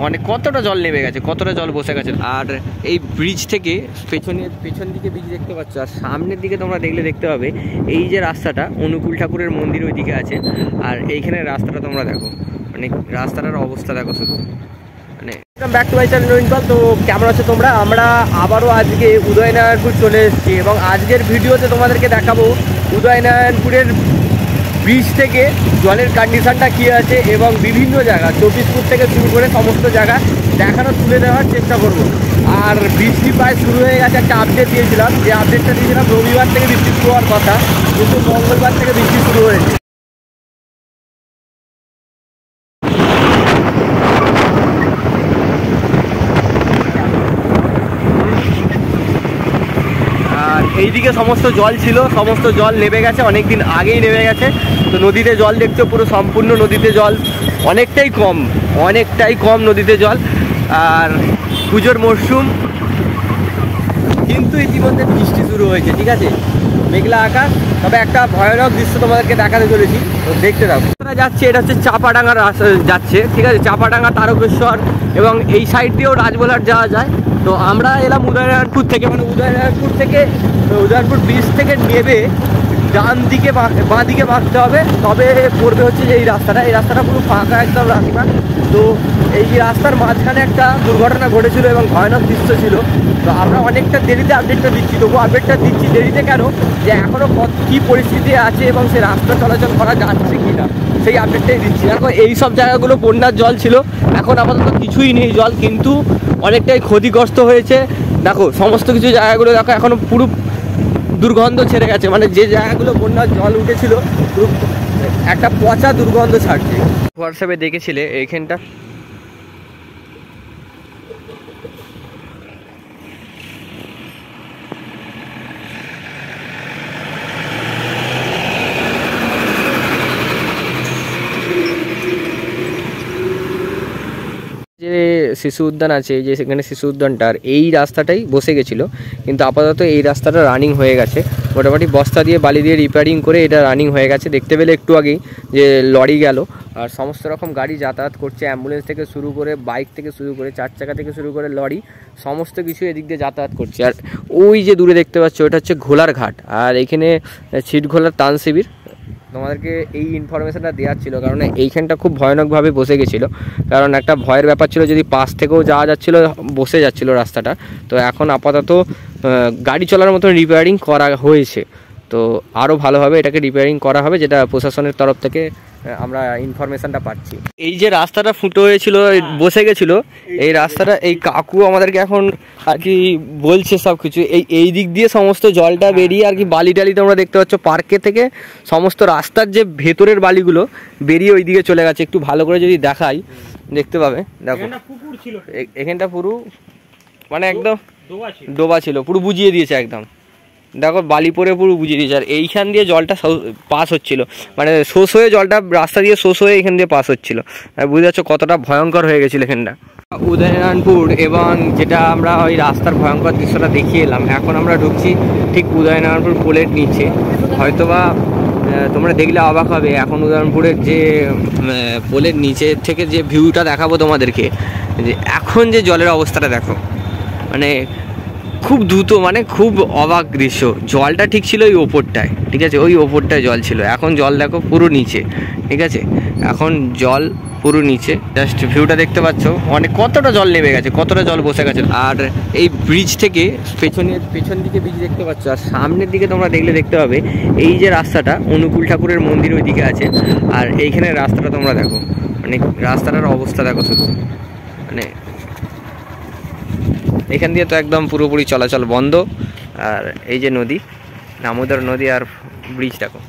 অনেক কতটা জল নেমে গেছে, কতটা জল বসে গেছে। আর এই ব্রিজ থেকে পেছন দিকে ব্রিজ দেখতে পাচ্ছ, আর সামনের দিকে তোমরা দেখতে পাবে এই যে রাস্তাটা অনুকূল ঠাকুরের মন্দির ওইদিকে আছে। আর এইখানে রাস্তাটা তোমরা দেখো, মানে রাস্তাটার অবস্থা দেখো শুধু। মানে ব্যাক টু মাই চ্যানেল নবীন পাল। তো কেমন আছো তোমরা? আমরা আবারও আজকে উদয়নারায়ণপুর চলে এসেছি এবং আজকের ভিডিওতে তোমাদেরকে দেখাবো উদয়নারায়ণপুরের ব্রিজ থেকে জলের কন্ডিশনটা কী আছে এবং বিভিন্ন জায়গা চব্বিশপুর থেকে শুরু করে সমস্ত জায়গা দেখানো তুলে দেওয়ার চেষ্টা করব। আর বৃষ্টি প্রায় শুরু হয়ে গেছে, একটা আপডেট দিয়েছিলাম, যে আপডেটটা দিয়েছিলাম রবিবার থেকে বৃষ্টি শুরু হওয়ার কথা, কিন্তু মঙ্গলবার থেকে বৃষ্টি শুরু হয়েছে। আর এইদিকে সমস্ত জল ছিল, সমস্ত জল নেমে গেছে, অনেক দিন আগেই নেমে গেছে। তো নদীতে জল দেখছো, পুরো সম্পূর্ণ নদীতে জল অনেকটাই কম নদীতে জল। আর পুজোর মরশুম, কিন্তু ইতিমধ্যে বৃষ্টি শুরু হয়েছে, ঠিক আছে, মেঘলা আকাশ। তবে একটা ভয়ানক দৃশ্য তোমাদেরকে দেখাতে চলেছি, তো দেখতে থাকো। যাচ্ছে, এটা হচ্ছে চাপাডাঙ্গা রাস্তা যাচ্ছে, ঠিক আছে, চাপাডাঙ্গা, তারকেশ্বর এবং এই সাইড দিয়েও রাজবোলার যাওয়া যায়। তো আমরা এলাম উদয়নারায়ণপুর থেকে, মানে উদয়নারায়ণপুর ব্রিজ থেকে নেবে ডান দিকে বাঁ দিকে বাঁকতে হবে, তবে পড়বে হচ্ছে যে এই রাস্তাটা পুরো ফাঁকা একদম রাস্তা। তো এই রাস্তার মাঝখানে একটা দুর্ঘটনা ঘটেছিল এবং ভয়ানক দৃশ্য ছিল। তো আমরা অনেকটা দেরিতে আপডেটটা দিচ্ছি, তবু আপডেটটা দিচ্ছি দেরিতে কেন, যে এখনও কী পরিস্থিতি আছে এবং সে রাস্তা চলাচল করা যাচ্ছে কি না, সেই আপডেটটাই দিচ্ছি। এখন এই সব জায়গাগুলো বন্যার জল ছিল, এখন আপাতত কিছুই নেই জল, কিন্তু অনেকটাই ক্ষতিগ্রস্ত হয়েছে। দেখো সমস্ত কিছু জায়গাগুলো দেখো এখনও পুরো দুর্গন্ধ ছেড়ে গেছে, মানে যে জায়গাগুলো বন্যার জল উঠেছিল একটা পচা দুর্গন্ধ ছাড়ছে। হোয়াটসঅ্যাপে দেখেছিলে এইখানটা যে শিশু উদ্যান আছে, এই যে সেখানে শিশু উদ্যানটার এই রাস্তাটাই বসে গেছিলো, কিন্তু আপাতত এই রাস্তাটা রানিং হয়ে গেছে, মোটামুটি বস্তা দিয়ে বালি দিয়ে রিপেয়ারিং করে এটা রানিং হয়ে গেছে। দেখতে পেলে একটু আগেই যে লরি গেল, আর সমস্ত রকম গাড়ি যাতায়াত করছে, অ্যাম্বুলেন্স থেকে শুরু করে বাইক থেকে শুরু করে 4 চাকা থেকে শুরু করে লরি, সমস্ত কিছু এদিক দিয়ে যাতায়াত করছে। আর ওই যে দূরে দেখতে পাচ্ছ ওটা হচ্ছে ঘোলার ঘাট, আর এখানে ছিটঘোলার ত্রাণ শিবির। তোমাদেরকে এই ইনফরমেশনটা দেওয়ার ছিল, কারণ এইখানটা খুব ভয়ানকভাবে বসে গেছিলো, কারণ একটা ভয়ের ব্যাপার ছিল, যদি পাশ থেকেও যাওয়া যাচ্ছিলো, বসে যাচ্ছিলো রাস্তাটা। তো এখন আপাতত গাড়ি চলার মতো রিপেয়ারিং করা হয়েছে, তো আরও ভালোভাবে এটাকে রিপেয়ারিং করা হবে, যেটা প্রশাসনের তরফ থেকে আমরা ইনফরমেশনটা পাচ্ছি। এই যে রাস্তাটা ফুটো হয়েছিল, বসে গেছিলো এই রাস্তাটা, এই কাকু আমাদেরকে এখন আর কি বলছে সব কিছু, এই দিক দিয়ে সমস্ত জলটা বেরিয়ে আর কি বালি টালি তোমরা দেখতে পাচ্ছ পার্কে থেকে সমস্ত রাস্তার যে ভেতরের বালিগুলো বেরিয়ে ওই দিকে চলে গেছে। একটু ভালো করে যদি দেখাই দেখতে পাবে, দেখো এখানটা পুরো মানে একদম ডোবা ছিল, পুরো বুঝিয়ে দিয়েছে একদম, দেখো বালি পরে পুরো বুঝিয়ে দিয়েছে। আর এইখান দিয়ে জলটা পাস হচ্ছিল, মানে শোষ হয়ে জলটা রাস্তা দিয়ে শোষ হয়ে এখান দিয়ে পাস হচ্ছিল, বুঝতে পারছো কতটা ভয়ঙ্কর হয়ে গেছিলো এখানটা উদয়নারায়ণপুর। এবং যেটা আমরা ওই রাস্তার ভয়ঙ্কর দৃশ্যটা দেখিয়ে এলাম, এখন আমরা ঢুকছি ঠিক উদয়নারায়ণপুর পোলের নিচে। হয়তোবা তোমরা দেখলে অবাক হবে, এখন উদয়নারায়ণপুরের যে পোলের নিচে থেকে যে ভিউটা দেখাবো তোমাদেরকে, যে এখন যে জলের অবস্থাটা দেখো, মানে খুব দ্রুত, মানে খুব অবাক দৃশ্য। জলটা ঠিক ছিল ওই ওপরটায়, ঠিক আছে, ওই ওপরটায় জল ছিল, এখন জল দেখো পুরো নিচে, ঠিক আছে, এখন জল পুরো নিচে। জাস্ট ভিউটা দেখতে পাচ্ছ, কতটা জল নেমে গেছে, কতটা জল বসে গেছে। আর এই ব্রিজ থেকে পেছন দিকে ব্রিজ দেখতে পাচ্ছ, আর সামনের দিকে তোমরা দেখতে পাবে এই যে রাস্তাটা অনুকূল ঠাকুরের মন্দির ওইদিকে আছে। আর এইখানে রাস্তাটা তোমরা দেখো, মানে রাস্তাটার অবস্থা দেখো শুধু, মানে এখান দিয়ে তো একদম পুরোপুরি চলাচল বন্ধ। আর এই যে নদী, দামোদর নদী, আর ব্রিজ দেখো।